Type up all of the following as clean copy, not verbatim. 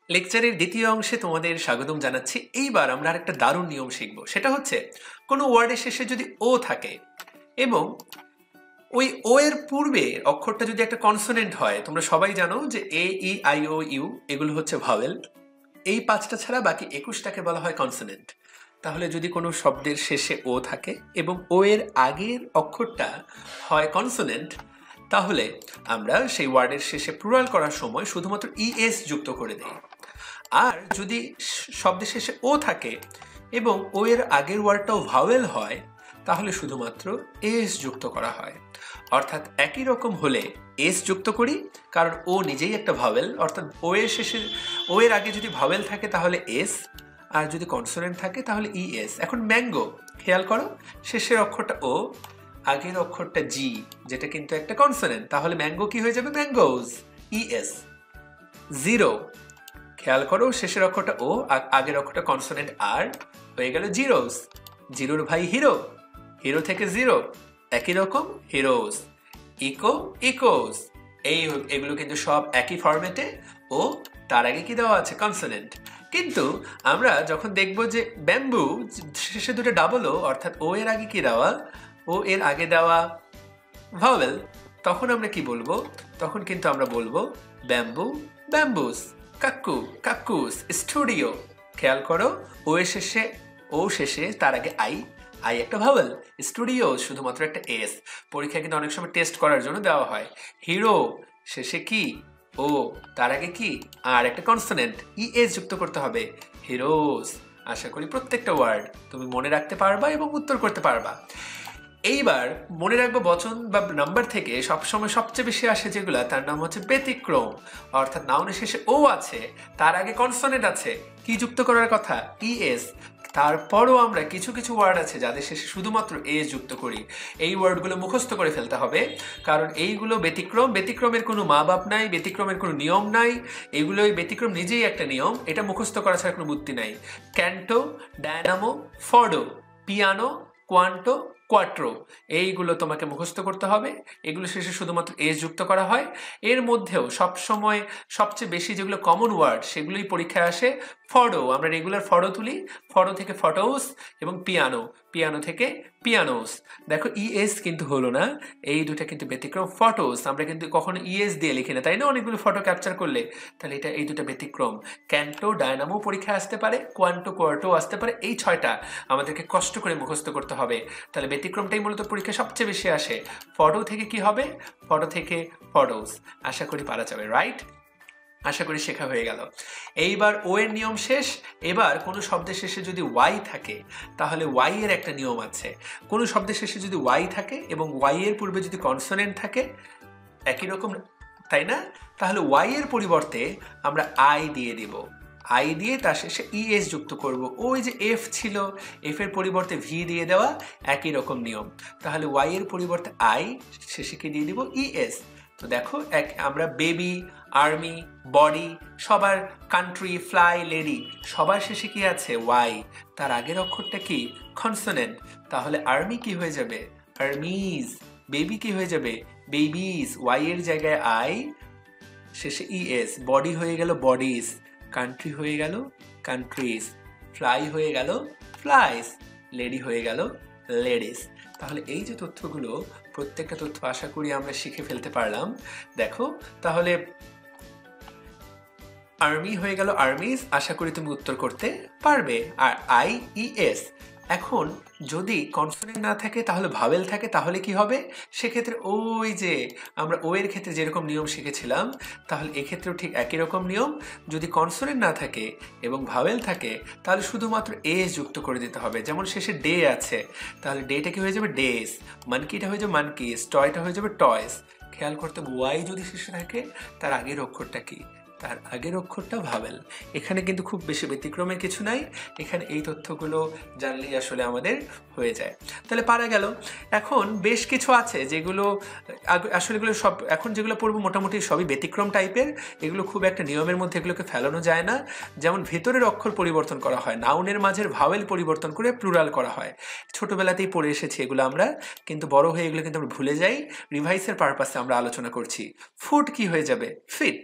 লেকচারের দ্বিতীয় অংশে তোমাদের স্বাগতম জানাচ্ছি। এইবার আমরা আরেকটা দারুণ নিয়ম শিখব। সেটা হচ্ছে কোনো ওয়ার্ডের শেষে যদি ও থাকে এবং ওই ও এর পূর্বে অক্ষরটা যদি একটা কনসোনেন্ট হয়, তোমরা সবাই জানো যে এ ই আই ও ইউ এগুলো হচ্ছে ভাওয়েল। এই 5টা ছাড়া বাকি 21টাকে বলা হয় কনসোনেন্ট। তাহলে যদি কোনো শব্দের শেষে ও থাকে এবং ও এর আগের অক্ষরটা হয় কনসোনেন্ট, তাহলে আমরা সেই ওয়ার্ডের শেষে প্লুরাল করার সময় শুধুমাত্র ইএস যুক্ত করে দিই। আর যদি শব্দের শেষে ও থাকে এবং ও এর আগের ওয়ার্ডটাও ভাওয়েল হয়, তাহলে শুধুমাত্র এস যুক্ত করা হয়। অর্থাৎ একই রকম হলে এস যুক্ত করি, কারণ ও নিজেই একটা ভাওয়েল। অর্থাৎ ও এর শেষে ও এর আগে যদি ভাওয়েল থাকে তাহলে এস, আর যদি কনসোনেন্ট থাকে তাহলে ইএস। এখন ম্যাঙ্গো, খেয়াল করো, শেষের অক্ষরটা ও, আগের অক্ষরটা জি, যেটা কিন্তু একটা কনসোনেন্ট, তাহলে ম্যাঙ্গো কি হয়ে যাবে? Mangoes, ES. জিরো, খেয়াল করো, শেষের অক্ষরটা ও, আগের অক্ষরটা কনসোনেন্ট আর, হয়ে গেল জিরোস। জিরোর ভাই হিরো, হিরো থেকে জিরো, একই রকম হিরোস। Eco, echoes. এগুলো কিন্তু সব একই ফরম্যাটে, ও তার আগে কি দেওয়া আছে? কনসোনেন্ট। কিন্তু আমরা যখন দেখব যে ব্যাম্বু শেষে দুটো ডাবল ও, অর্থাৎ ও এর আগে কি দেওয়া? ও এর আগে দেওয়া ভাওয়েল, তখন আমরা কি বলবো? তখন কিন্তু আমরা বলবো ব্যাম্বু, ব্যাম্বুস। কাক্কু, কাক্কুস। স্টুডিও, খেয়াল করো, ও এর শেষে, ও শেষে তার আগে আই, আই একটা ভাওয়েল। স্টুডিও শুধুমাত্র একটা এস। পরীক্ষায় কিন্তু অনেক সময় টেস্ট করার জন্য দেওয়া হয়। হিরো শেষে কি? ও, তার আগে কি? আর একটা কনসোনেন্ট, ইএস যুক্ত করতে হবে। হিরোস। আশা করি প্রত্যেকটা ওয়ার্ড তুমি মনে রাখতে পারবা এবং উত্তর করতে পারবা। এইবার মনে রাখবো বচন বা নাম্বার থেকে সবসময় সবচেয়ে বেশি আসে যেগুলা, তার নাম হচ্ছে ব্যতিক্রম। অর্থাৎ নাউনের শেষে ও আছে, তার আগে কনসোনেন্ট আছে, কি যুক্ত করার কথা? ইএস। তারপরও আমরা কিছু কিছু ওয়ার্ড আছে যাদের শেষে শুধুমাত্র এস যুক্ত করি। এই ওয়ার্ডগুলো মুখস্থ করে ফেলতে হবে, কারণ এইগুলো ব্যতিক্রম। ব্যতিক্রমের কোনো মা বাপ নাই, ব্যতিক্রমের কোনো নিয়ম নাই। এগুলোই ব্যতিক্রম নিজেই একটা নিয়ম, এটা মুখস্থ করা ছাড়া কোনো বুদ্ধি নাই। ক্যান্টো, ডায়নামো, ফর্ডো, পিয়ানো, কোয়ান্টো, কোয়াট্রো, এইগুলো তোমাকে মুখস্থ করতে হবে। এগুলো শেষে শুধুমাত্র এস যুক্ত করা হয়। এর মধ্যেও সবসময় সবচেয়ে বেশি যেগুলো কমন ওয়ার্ড সেগুলোই পরীক্ষায় আসে। ফডো, আমরা রেগুলার ফডো তুলি, ফডো থেকে ফটোস, এবং পিয়ানো, পিয়ানো থেকে পিয়ানোস। দেখো ইএস কিন্তু হলো না, এই দুটা কিন্তু ব্যতিক্রম। ফটোস আমরা কিন্তু কখনো ইএস দিয়ে লিখি না, তাই না? অনেকগুলো ফটো ক্যাপচার করলে, তাহলে এটা এই দুটা ব্যতিক্রম। ক্যান্টো, ডায়নামো পরীক্ষায় আসতে পারে, কোয়ান্টো, কোয়ার্টো আসতে পারে। এই 6টা আমাদেরকে কষ্ট করে মুখস্থ করতে হবে। তাহলে ব্যতিক্রমটাই মূলত পরীক্ষায় সবচেয়ে বেশি আসে। ফটো থেকে কি হবে? ফটো থেকে ফটোস। আশা করি পারা যাবে, রাইট? আশা করি শেখা হয়ে গেল। এইবার ও এর নিয়ম শেষ। এবার কোনো শব্দের শেষে যদি ওয়াই থাকে, তাহলে ওয়াই এর একটা নিয়ম আছে। কোনো শব্দের শেষে যদি ওয়াই থাকে এবং ওয়াই এর পূর্বে যদি কনসোনেন্ট থাকে, একই রকম, তাই না? তাহলে ওয়াই এর পরিবর্তে আমরা আই দিয়ে দিব। আই দিয়ে তার শেষে ইএস যুক্ত করব। ওই যে এফ ছিল, এফ এর পরিবর্তে ভি দিয়ে দেওয়া, একই রকম নিয়ম। তাহলে ওয়াই এর পরিবর্তে আই, শেষে কি দিয়ে দিব? ইএস। তো দেখো, আমরা বেবি, আর্মি, বডি, সবার, কান্ট্রি, ফ্লাই, লেডি, সবার শেষে কি আছে? ওয়াই। তার আগের অক্ষরটা কি? কনসোনেন্ট। তাহলে আর্মি কি হয়ে যাবে? আর্মিজ। বেবি কি হয়ে যাবে? বেবিস। ওয়াই এর জায়গায় আই, শেষে ইএস। বডি হয়ে গেল বডিজ, কান্ট্রি হয়ে গেল কান্ট্রিজ, ফ্লাই হয়ে গেল ফ্লাইস, লেডি হয়ে গেল লেডিস। তাহলে এই যে তথ্যগুলো, প্রত্যেকটা তথ্য আশা করি আমরা শিখে ফেলতে পারলাম। দেখো, তাহলে আর্মি হয়ে গেল আর্মিজ, আশা করি তুমি উত্তর করতে পারবে। আর আই, ইএস। এখন যদি কনসোনেন্ট না থাকে, তাহলে ভাওয়েল থাকে, তাহলে কি হবে? সেক্ষেত্রে ওই যে আমরা ও এর ক্ষেত্রে যেরকম নিয়ম শিখেছিলাম, তাহলে এক্ষেত্রেও ঠিক একই রকম নিয়ম। যদি কনসোনেন্ট না থাকে এবং ভাওয়েল থাকে, তাহলে শুধুমাত্র এস যুক্ত করে দিতে হবে। যেমন শেষে ডে আছে, তাহলে ডেটা কি হয়ে যাবে? ডেস। মানকিটা হয়ে যাবে মানকিস, টয়টা হয়ে যাবে টয়স। খেয়াল করতে, ওয়াই যদি শেষে থাকে, তার আগের অক্ষরটা কি? তার আগের অক্ষরটা ভাওয়েল। এখানে কিন্তু খুব বেশি ব্যতিক্রমের কিছু নাই, এখানে এই তথ্যগুলো জানলেই আসলে আমাদের হয়ে যায়। তাহলে পারা গেল। এখন বেশ কিছু আছে যেগুলো আসলে এগুলো সব এখন যেগুলো পড়বো মোটামুটি সবই ব্যতিক্রম টাইপের। এগুলো খুব একটা নিয়মের মধ্যে এগুলোকে ফেলানো যায় না। যেমন ভেতরের অক্ষর পরিবর্তন করা হয়, নাউনের মাঝের ভাওয়েল পরিবর্তন করে প্লুরাল করা হয়। ছোটবেলাতেই পড়ে এসেছি এগুলো আমরা, কিন্তু বড় হয়ে এগুলো কিন্তু আমরা ভুলে যাই। রিভাইসের পারপাসে আমরা আলোচনা করছি। ফুড কি হয়ে যাবে? ফিট।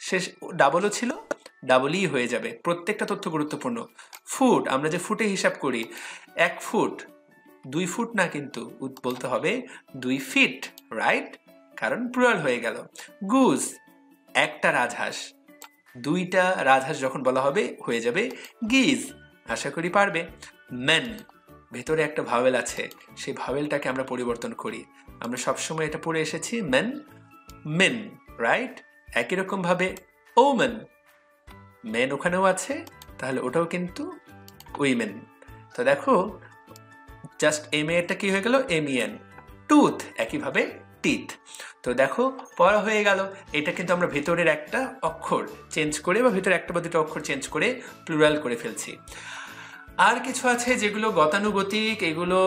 শেষ ডাবলও ছিল, ডাবলই হয়ে যাবে, প্রত্যেকটা তথ্য গুরুত্বপূর্ণ। ফুট, আমরা যে ফুটে হিসাব করি, 1 ফুট 2 ফুট না, কিন্তু বলতে হবে 2 ফিট, রাইট, কারণ প্লুরাল হয়ে গেল। গুজ, একটা রাজহাঁস, 2টা রাজহাঁস যখন বলা হবে হয়ে যাবে গিজ, আশা করি পারবে। মেন, ভেতরে একটা ভাওয়েল আছে, সেই ভাওয়েলটাকে আমরা পরিবর্তন করি, আমরা সবসময় এটা পড়ে এসেছি মেন, মেন, রাইট। একই রকম ভাবে ওমেন, মেন ওখানেও আছে, তাহলে ওটাও কিন্তু উইমেন। তো দেখো জাস্ট এম এটা কি হয়ে গেল এমইএন। টুথ, একইভাবে টিথ। তো দেখো পড়া হয়ে গেল। এটা কিন্তু আমরা ভেতরের একটা অক্ষর চেঞ্জ করে বা ভেতরে একটা বা দুটো অক্ষর চেঞ্জ করে প্লুরাল করে ফেলছি। আর কিছু আছে যেগুলো গতানুগতিক, এগুলো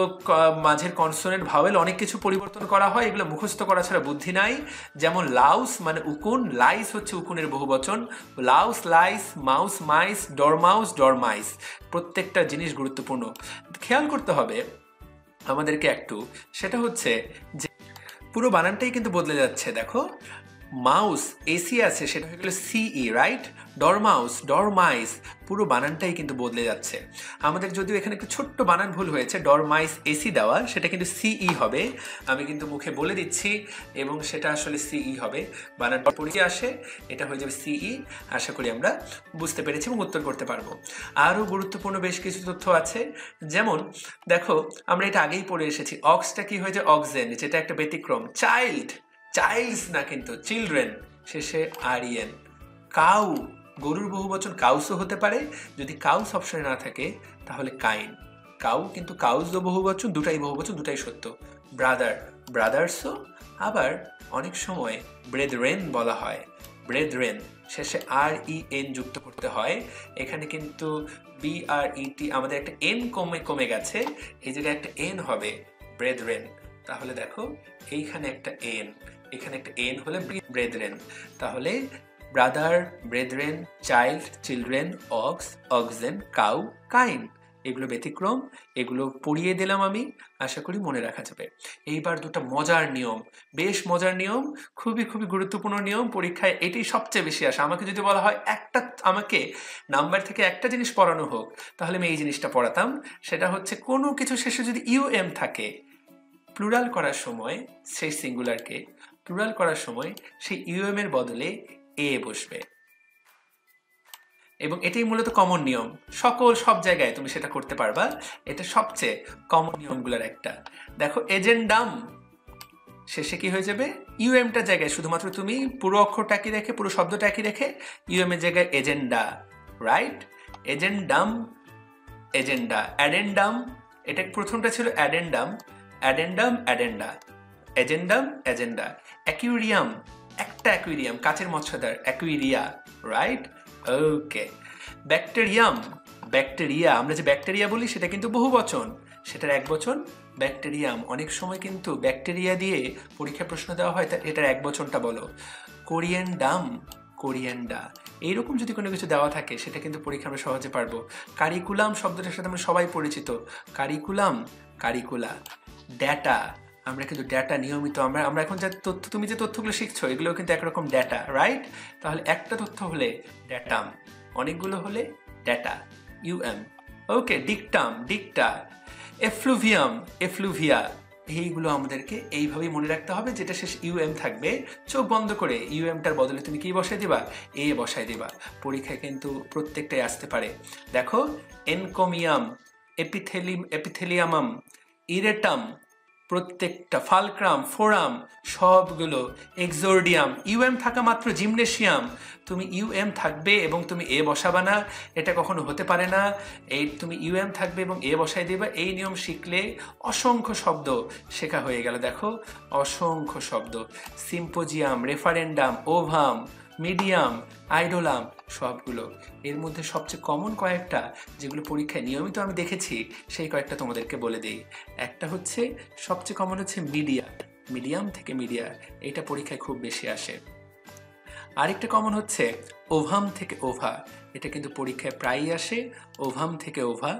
মাঝের কনসোনেন্ট ভাওয়েল অনেক কিছু পরিবর্তন করা হয়, এগুলো মুখস্থ করা ছাড়া বুদ্ধি নাই। যেমন লাউস মানে উকুন, লাইস হচ্ছে উকুনের বহুবচন, louse lice, mouse mice, dormouse dormice, প্রত্যেকটা জিনিস গুরুত্বপূর্ণ খেয়াল করতে হবে আমাদেরকে একটু। সেটা হচ্ছে যে পুরো বানানটাই কিন্তু বদলে যাচ্ছে। দেখো মাউস এসি আছে, সেটা হয়ে গেল সিই, রাইট। ডরমাউস ডরমাইস, পুরো বানানটাই কিন্তু বদলে যাচ্ছে। আমাদের যদিও এখানে একটু ছোট্ট বানান ভুল হয়েছে, ডরমাইস এসি দেওয়া, সেটা কিন্তু সিই হবে, আমি কিন্তু মুখে বলে দিচ্ছি, এবং সেটা আসলে সিই হবে। বানানটা পড়ে আসে, এটা হয়ে যাবে সিই। আশা করি আমরা বুঝতে পেরেছি এবং উত্তর করতে পারবো। আরও গুরুত্বপূর্ণ বেশ কিছু তথ্য আছে, যেমন দেখো আমরা এটা আগেই পড়ে এসেছি, অক্সটা কি হয়ে যায় অক্সেন, যেটা একটা ব্যতিক্রম। চাইল্ড, চাইল্ডস না কিন্তু চিলড্রেন, শেষে আরিয়েন। কাউ, গরুর বহুবচন কাউসও হতে পারে, যদি কাউস অপশনে না থাকে তাহলে কাইন। কাউ কিন্তু কাউস বহুবচন, দুটাই বহুবচন, দুটাই সত্য। ব্রাদার, ব্রাদার্সও, আবার অনেক সময় ব্রেদরেন বলা হয়, ব্রেদরেন, শেষে আর ই এন যুক্ত করতে হয়। এখানে কিন্তু বিআরইটি আমাদের একটা এন কমে গেছে, এই জায়গায় একটা এন হবে, ব্রেদরেন। তাহলে দেখো এইখানে একটা এন, এখানে একটা এন হলে ব্রেদরেন। তাহলে brother, brethren, child, children, ox, oxen, cow, kine, এগুলো ব্যতিক্রম, এগুলো পড়িয়ে দিলাম আমি, আশা করি মনে রাখা যাবে। এইবার দুটো মজার নিয়ম, বেশ মজার নিয়ম, খুবই খুবই গুরুত্বপূর্ণ নিয়ম, পরীক্ষায় এটাই সবচেয়ে বেশি আসে। আমাকে যদি বলা হয় একটা, আমাকে নাম্বার থেকে একটা জিনিস পড়ানো হোক, তাহলে আমি এই জিনিসটা পড়াতাম। সেটা হচ্ছে কোনো কিছু শেষে যদি ইউএম থাকে, প্লুরাল করার সময় সেই সিঙ্গুলারকে প্লুরাল করার সময় সেই ইউএম এর বদলে এ বসবে, এবং এটাই মূলত কমন নিয়ম, সব জায়গায় তুমি সেটা করতে পারবা, এটা সবচেয়ে কমন নিয়মগুলোর একটা। দেখো এজেন্ডাম, শেষে কি হয়ে যাবে ইউএমটা জায়গায় শুধুমাত্র তুমি পুরো অক্ষরটা একই রেখে, পুরো শব্দটা একই রেখে ইউএম এর জায়গায় agenda, right. Agendum, agenda. Addendum, এটা প্রথমটা ছিল অ্যাডেন্ডাম, অ্যাডেন্ডাম, অ্যাডেন্ডা, এজেন্ডাম, এজেন্ডা। অ্যাকুইরিয়াম, একটা অ্যাকুইরিয়াম, কাচের মৎস্যদার, অ্যাকুইরিয়া, রাইট, ওকে। ব্যাকটেরিয়াম, ব্যাকটেরিয়া, আমরা যে ব্যাকটেরিয়া বলি সেটা কিন্তু বহুবচন, সেটার একবচন ব্যাকটেরিয়াম। অনেক সময় কিন্তু ব্যাকটেরিয়া দিয়ে পরীক্ষা প্রশ্ন দেওয়া হয়, তা এটার একবচনটা বলো। কোরিয়েন্ডাম, কোরিয়েন্ডা, এইরকম যদি কোনো কিছু দেওয়া থাকে সেটা কিন্তু পরীক্ষা আমরা সহজে পারবো। কারিকুলাম শব্দটার সাথে আমরা সবাই পরিচিত, কারিকুলাম, কারিকুলা। ডেটা, আমরা কিন্তু ডেটা নিয়মিত, আমরা এখন যে তথ্য, তুমি যে তথ্যগুলো শিখছো এগুলো কিন্তু একরকম ডেটা, রাইট। তাহলে একটা তথ্য হলে ডেটাম, অনেকগুলো হলে ডেটা, ইউএম, ওকে। ডিকটাম, ডিকটা। এফ্লুভিয়াম, এফ্লুভিয়া, এইগুলো আমাদেরকে এইভাবেই মনে রাখতে হবে, যেটা শেষ ইউএম থাকবে, চোখ বন্ধ করে ইউএমটার বদলে তুমি কি বসাই দিবা, এ বসাই দিবা। পরীক্ষায় কিন্তু প্রত্যেকটাই আসতে পারে। দেখো এনকোমিয়াম, এপিথেলিয়ামাম, ইরেটাম, প্রত্যেকটা, ফালক্রাম, ফোরাম, সবগুলো। এক্সোর্ডিয়াম, ইউএম থাকা মাত্র জিমনেশিয়াম, তুমি ইউএম থাকবে এবং তুমি এ বসাবা না, এটা কখনো হতে পারে না। এই তুমি ইউএম থাকবে এবং এ বসাই দেবা, এই নিয়ম শিখলে অসংখ্য শব্দ শেখা হয়ে গেল। দেখো অসংখ্য শব্দ। সিম্পোজিয়াম, রেফারেন্ডাম, ওভাম, মিডিয়াম, আইডোলাম, সবগুলো। এর মধ্যে সবচেয়ে কমন কয়েকটা যেগুলো পরীক্ষায় নিয়মিত আমি দেখেছি, সেই কয়েকটা তোমাদেরকে বলে দিই। একটা হচ্ছে সবচেয়ে কমন হচ্ছে মিডিয়া, মিডিয়াম থেকে মিডিয়া, এটা পরীক্ষায় খুব বেশি আসে। আরেকটা কমন হচ্ছে ওভাম থেকে ওভা, এটা কিন্তু পরীক্ষায় প্রায়ই আসে। ওভাম থেকে ওভা,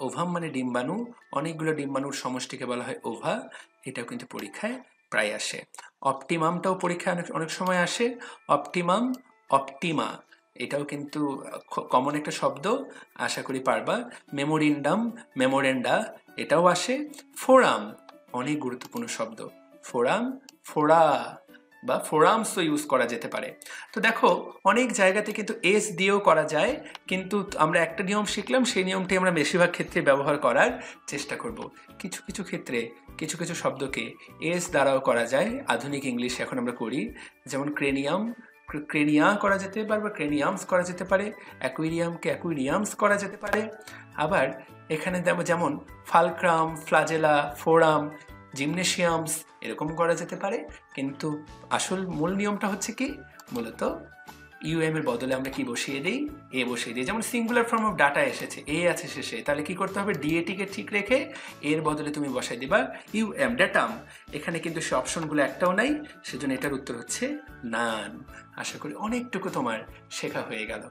ওভাম মানে ডিম্বাণু, অনেকগুলো ডিম্বাণুর সমষ্টিকে বলা হয় ওভা, এটাও কিন্তু পরীক্ষায় প্রায় আসে। অপটিমামটাও পরীক্ষায় অনেক সময় আসে, অপটিমাম, অপটিমা, এটাও কিন্তু কমন একটা শব্দ, আশা করি পারবা। মেমোরিন্ডাম, মেমোরেন্ডা, এটাও আসে। ফোরাম, অনেক গুরুত্বপূর্ণ শব্দ। ফোরাম, ফোরা বা ফোরামসও ইউজ করা যেতে পারে। তো দেখো অনেক জায়গাতে কিন্তু এস দিয়েও করা যায়, কিন্তু আমরা একটা নিয়ম শিখলাম, সেই নিয়মটি আমরা বেশিরভাগ ক্ষেত্রে ব্যবহার করার চেষ্টা করব। কিছু কিছু ক্ষেত্রে কিছু কিছু শব্দকে এস দ্বারাও করা যায়, আধুনিক ইংলিশ এখন আমরা করি। যেমন ক্রেনিয়াম, ক্রেনিয়া করা যেতে পারে, বা ক্রেনিয়ামস করা যেতে পারে। অ্যাকুইরিয়ামকে অ্যাকুইরিয়ামস করা যেতে পারে। আবার এখানে যেমন ফালক্রাম, ফ্লাজেলা, ফোরাম, জিমনেশিয়ামস এরকম করা যেতে পারে। কিন্তু আসল মূল নিয়মটা হচ্ছে কি, মূলত ইউএম এর বদলে আমরা কি বসিয়ে দিই, এ বসিয়ে দিই। যেমন সিঙ্গুলার ফর্ম অফ ডাটা এসেছে, এ আছে শেষে, তাহলে কি করতে হবে, ডিএটিকে ঠিক রেখে এর বদলে তুমি বসাই দিবা ইউএম, ডাটাম। এখানে কিন্তু সে অপশনগুলো একটাও নাই, সেজন্য এটার উত্তর হচ্ছে নান। আশা করি অনেকটুকু তোমার শেখা হয়ে গেল।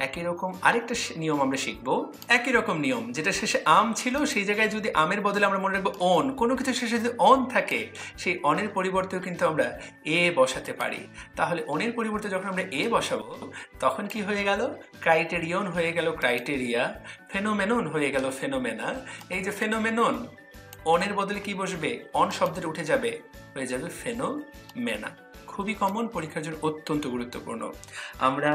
একই রকম আরেকটা নিয়ম আমরা শিখবো, একই রকম নিয়ম, যেটা শেষে আম ছিল সেই জায়গায় যদি আমের বদলে আমরা মনে রাখবো অন, কোনো কিছু শেষে যদি অন থাকে সেই অনের পরিবর্তেও কিন্তু আমরা এ বসাতে পারি। তাহলে অনের পরিবর্তে যখন আমরা এ বসাবো তখন কি হয়ে গেল, ক্রাইটেরিয়ন হয়ে গেল ক্রাইটেরিয়া, ফেনোমেনন হয়ে গেল ফেনোমেনা। এই যে ফেনোমেনন, অনের বদলে কি বসবে, অন শব্দটা উঠে যাবে, হয়ে যাবে ফেনোমেনা। খুবই কমন, পরীক্ষার জন্য অত্যন্ত গুরুত্বপূর্ণ। আমরা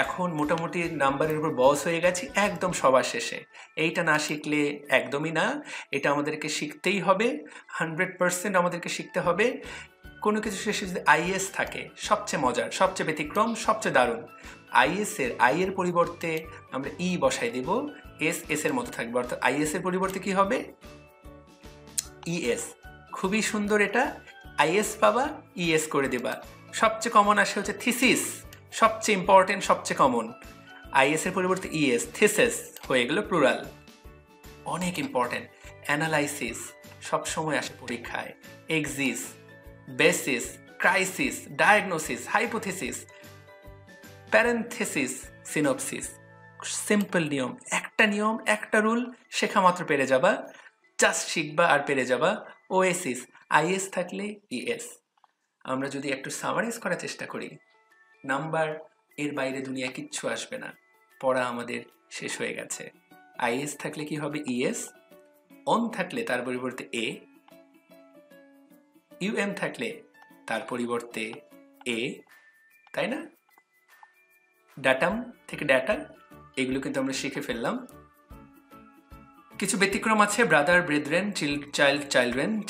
এখন মোটামুটি নাম্বারের উপর বস হয়ে গেছি একদম সবার শেষে। এইটা না শিখলে একদমই না, এটা আমাদেরকে শিখতেই হবে, 100% আমাদেরকে শিখতে হবে। কোনো কিছু শেষে যদি আইএস থাকে, সবচেয়ে মজার, সবচেয়ে ব্যতিক্রম, সবচেয়ে দারুণ, আই এর পরিবর্তে আমরা ই বসাই দেব, এস এর মতো থাকবে, অর্থাৎ আইএস এর পরিবর্তে কি হবে, ইএস। খুবই সুন্দর, এটা আইএস পাবা, ইএস করে দেবা। সবচেয়ে কমন আসে হচ্ছে থিসিস, সবচেয়ে ইম্পর্টেন্ট, সবচেয়ে কমন। আইএস এর পরিবর্তে ইএস, থিসিস হয়ে গেল প্লুরাল, অনেক ইম্পর্টেন্ট। অ্যানালাইসিস সবসময় আসে পরীক্ষায়। Axis, basis, crisis, diagnosis, hypothesis, parenthesis, synopsis. Simple নিয়ম, একটা নিয়ম, একটা রুল, শেখা মাত্র পেরে যাবা, জাস্ট শিখবা আর পেরে যাবা। ওএসিস, আইএস থাকলে ইএস। আমরা যদি একটু সামারাইজ করার চেষ্টা করি, নাম্বার এর বাইরে দুনিয়ায় কিচ্ছু আসবে না, পড়া আমাদের শেষ হয়ে গেছে। আইএস থাকলে কি হবে, ইএস। অন থাকলে তার পরিবর্তে এ, ইউএম থাকলে তার পরিবর্তে এ, তাই না? ডাটাম থেকে ডাটা, এগুলো কিন্তু আমরা শিখে ফেললাম। কিছু ব্যতিক্রম আছে, brother, brethren, child,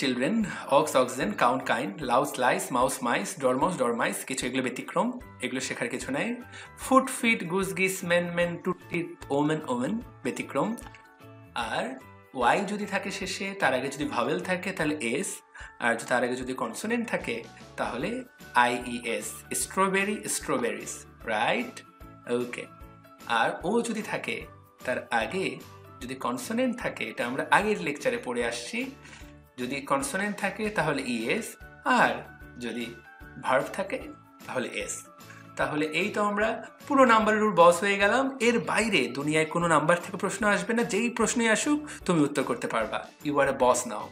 children, ox, oxen, count, kind, louse, lice, mouse, mice, dormouse, dormice, কিছু এগুলো ব্যতিক্রম, এগুলো শেখার কিছু নাই। Foot, feet, goose, geese, men, men, tooth, women, women ব্যতিক্রম। আর ওয়াই যদি থাকে শেষে, তার আগে যদি ভাওয়েল থাকে তাহলে এস, আর তার আগে যদি কনসোনেন্ট থাকে তাহলে আইইএস। স্ট্রবেরি, স্ট্রবেরিস, রাইট, ওকে। আর ও যদি থাকে তার আগে যদি কনসোনেন্ট থাকে, এটা আমরা আগের লেকচারে পড়ে আসছি, যদি কনসোনেন্ট থাকে তাহলে ইএস, আর যদি ভার্ব থাকে তাহলে এস। তাহলে এই তো আমরা পুরো নাম্বারের উপর বস হয়ে গেলাম। এর বাইরে দুনিয়ায় কোনো নাম্বার থেকে প্রশ্ন আসবে না, যেই প্রশ্নই আসুক তুমি উত্তর করতে পারবা। You are a boss now.